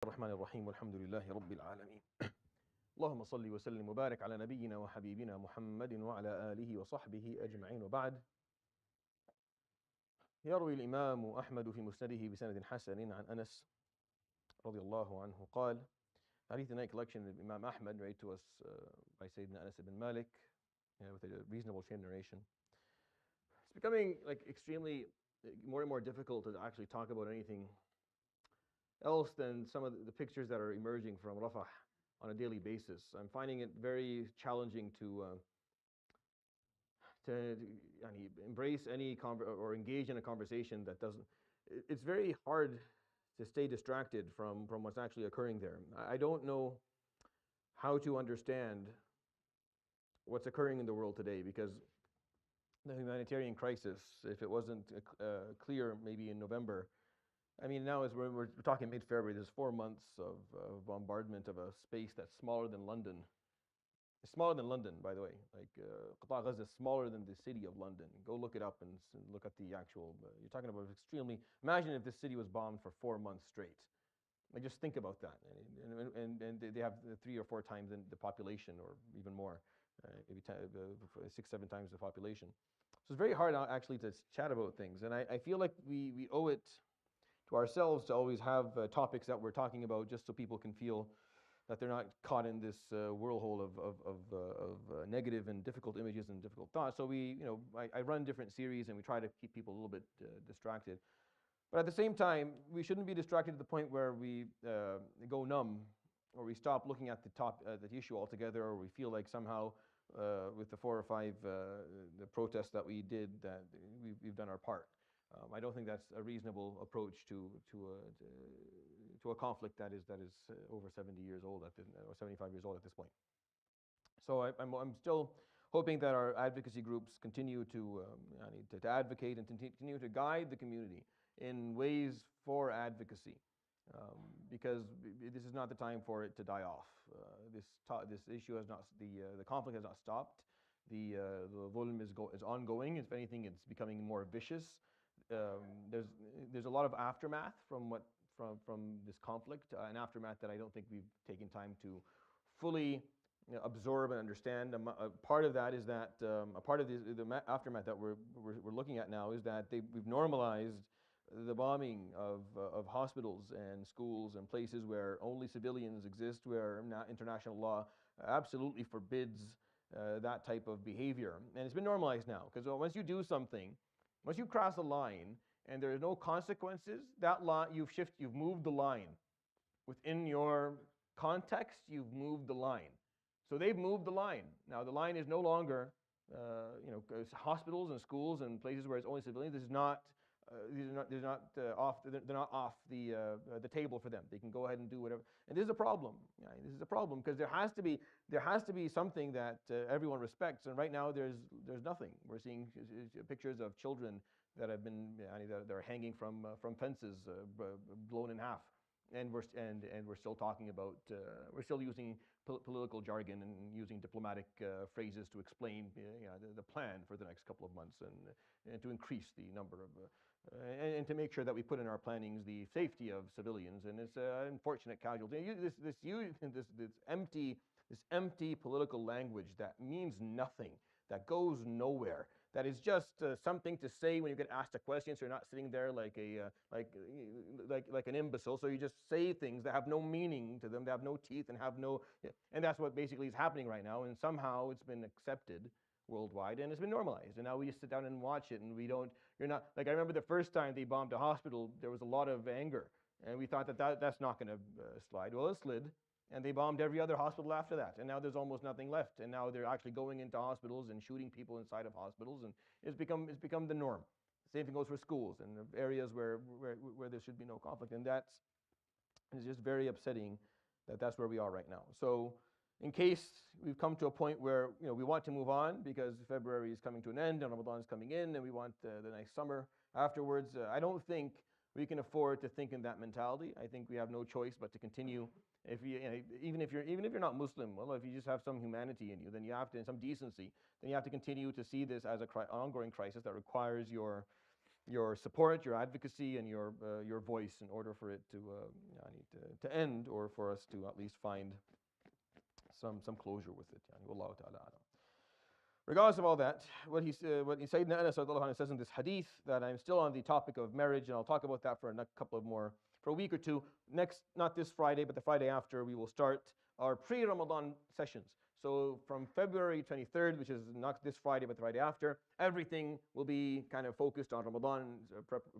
الرحمن الرحيم والحمد لله رب العالمين اللهم صل وسلم وبارك على نبينا وحبيبنا محمد وعلى آله وصحبه أجمعين وبعد. يروي الإمام أحمد في مسنده بسند حسن عن أنس رضي الله عنه قال, hadith in a collection of Imam Ahmad narrated to us by Sayyidina Anas ibn Malik, with a reasonable chain narration. It's becoming like extremely more and more difficult to actually talk about anything else than some of the pictures that are emerging from Rafah on a daily basis. I'm finding it very challenging to embrace any or engage in a conversation that doesn't. It's very hard to stay distracted from what's actually occurring there. I don't know how to understand what's occurring in the world today, because the humanitarian crisis, if it wasn't clear maybe in November, I mean, now as we're talking mid-February, there's 4 months of bombardment of a space that's smaller than London. It's smaller than London, by the way. Like, Qata Gaza is smaller than the city of London. Go look it up and look at the actual, you're talking about extremely, imagine if this city was bombed for 4 months straight. Like, just think about that. And they have 3 or 4 times the population, or even more, maybe 6, 7 times the population. So it's very hard actually to chat about things. And I feel like we owe it to ourselves to always have topics that we're talking about, just so people can feel that they're not caught in this whirlpool of negative and difficult images and difficult thoughts. So I run different series and we try to keep people a little bit distracted. But at the same time, we shouldn't be distracted to the point where we go numb, or we stop looking at the issue altogether, or we feel like somehow with the 4 or 5 the protests that we did, that we've done our part. I don't think that's a reasonable approach to a conflict that is over 70 years old or 75 years old at this point. So I'm still hoping that our advocacy groups continue to advocate and continue to guide the community in ways for advocacy, because this is not the time for it to die off. This issue has not, the conflict has not stopped. The dhulm is ongoing. If anything, it's becoming more vicious. There's a lot of aftermath from this conflict, an aftermath that I don't think we've taken time to fully absorb and understand. Part of that is that a part of the aftermath that we're looking at now is that we've normalized the bombing of hospitals and schools and places where only civilians exist, where international law absolutely forbids that type of behavior. And it's been normalized now, because once you do something, once you cross a line and there are no consequences, that line, you've moved the line. Within your context, you've moved the line. So they've moved the line. Now the line is no longer, hospitals and schools and places where it's only civilians. They're not off the table for them. They can go ahead and do whatever. And this is a problem. This is a problem, because there has to be something that everyone respects. And right now there's nothing. We're seeing pictures of children that have been that are hanging from fences, blown in half. And we're still talking about we're still using political jargon and using diplomatic phrases to explain the plan for the next couple of months, and to increase the number of and to make sure that we put in our plannings the safety of civilians. And it's unfortunate casualty. This empty political language that means nothing, that goes nowhere, that is just something to say when you get asked a question, so you're not sitting there like an imbecile. So you just say things that have no meaning to them, that have no teeth and have no, and that's what basically is happening right now. And somehow it's been accepted worldwide, and it's been normalized. And now we just sit down and watch it, and you're not, like, I remember the first time they bombed a hospital, there was a lot of anger, and we thought that's not going to slide. Well, it slid. And they bombed every other hospital after that. And now there's almost nothing left. And now they're actually going into hospitals and shooting people inside of hospitals. And it's become the norm. Same thing goes for schools and areas where there should be no conflict. And that's just very upsetting that that's where we are right now. So in case we've come to a point where we want to move on, because February is coming to an end and Ramadan is coming in, and we want the next summer afterwards, I don't think we can afford to think in that mentality. I think we have no choice but to continue. Even if you're not Muslim, well, if you just have some humanity in you, then you have to, and some decency, then you have to continue to see this as an ongoing crisis that requires your your support, your advocacy, and your voice in order for it to end, or for us to at least find some closure with it. Wallahu ta'ala alam. Regardless of all that, what Sayyidina Anas says in this hadith, that I'm still on the topic of marriage, and I'll talk about that for a week or two. Next, not this Friday, but the Friday after, we will start our pre-Ramadan sessions. So from February 23rd, which is not this Friday, but the Friday after, everything will be kind of focused on Ramadan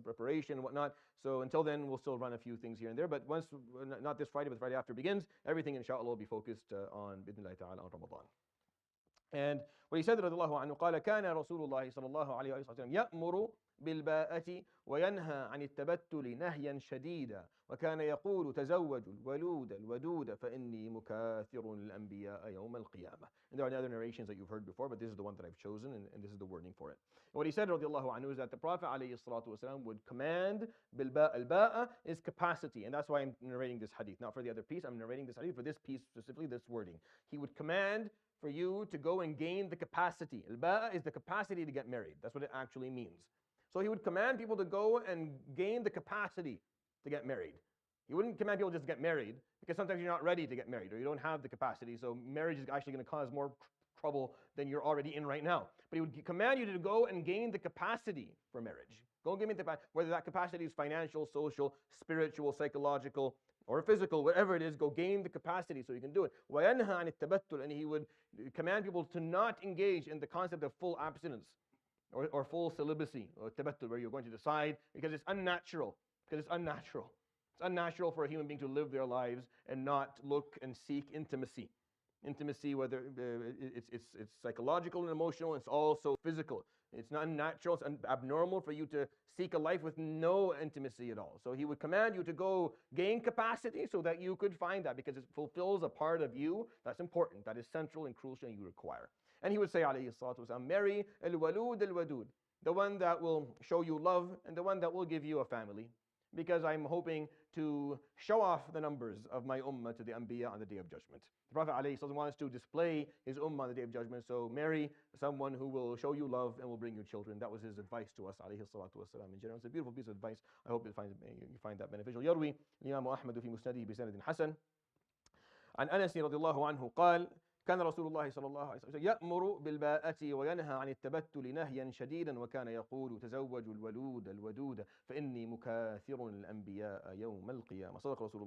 preparation and whatnot. So until then, we'll still run a few things here and there. But once, not this Friday, but the Friday after begins, everything inshallah will be focused on bidnillahi ta'ala on Ramadan. And what he said, radiallahu anhu, قال كان رسول الله صلى الله عليه وسلم يأمر بالباءة وينهى عن التبتل نهيا شديدا وكان يقول تزوجوا الولود الودود فإني مكاثر الأنبياء يوم القيامة. And there are other narrations that you've heard before, but this is the one that I've chosen, and this is the wording for it. And what he said, radiallahu anhu, is that the Prophet عليه الصلاة والسلام would command بالباء. Al-ba'a is capacity, and that's why I'm narrating this hadith. Not for the other piece, I'm narrating this hadith for this piece specifically, this wording. He would command for you to go and gain the capacity. Al-ba'a is the capacity to get married. That's what it actually means. So he would command people to go and gain the capacity to get married. He wouldn't command people just to get married, because sometimes you're not ready to get married, or you don't have the capacity, so marriage is actually going to cause more trouble than you're already in right now. But he would command you to go and gain the capacity for marriage. Go and give me the capacity, whether that capacity is financial, social, spiritual, psychological, or physical, whatever it is, go gain the capacity so you can do it. وَيَنْهَى عَنِ التَّبَتُّلِ, and he would command people to not engage in the concept of full abstinence or full celibacy, or tabattul, where you're going to decide, because it's unnatural. It's unnatural for a human being to live their lives and not look and seek intimacy. Intimacy, whether it's psychological and emotional, it's also physical. It's not natural, it's abnormal for you to seek a life with no intimacy at all. So he would command you to go gain capacity so that you could find that, because it fulfills a part of you that's important, that is central and crucial, and you require. And he would say, alayhi salatu wasalam, marry al-walud al-wadud, the one that will show you love and the one that will give you a family, because I'm hoping to show off the numbers of my ummah to the anbiya on the Day of Judgment. The Prophet ﷺ wants to display his ummah on the Day of Judgment, so marry someone who will show you love and will bring you children. That was his advice to us, alayhi salatu wasalam. In general, it's a beautiful piece of advice. I hope you find that beneficial. يروي الإمام أحمد في مسنده بسند حسن عن أنس رضي الله عنه قال كان رسول الله صلى الله عليه وسلم يأمر بالباءة وينهى عن التبتل نهيا شديدا وكان يقول تزوجوا الولود الودود فإني مكاثر الأنبياء يوم القيامة. صدق رسول الله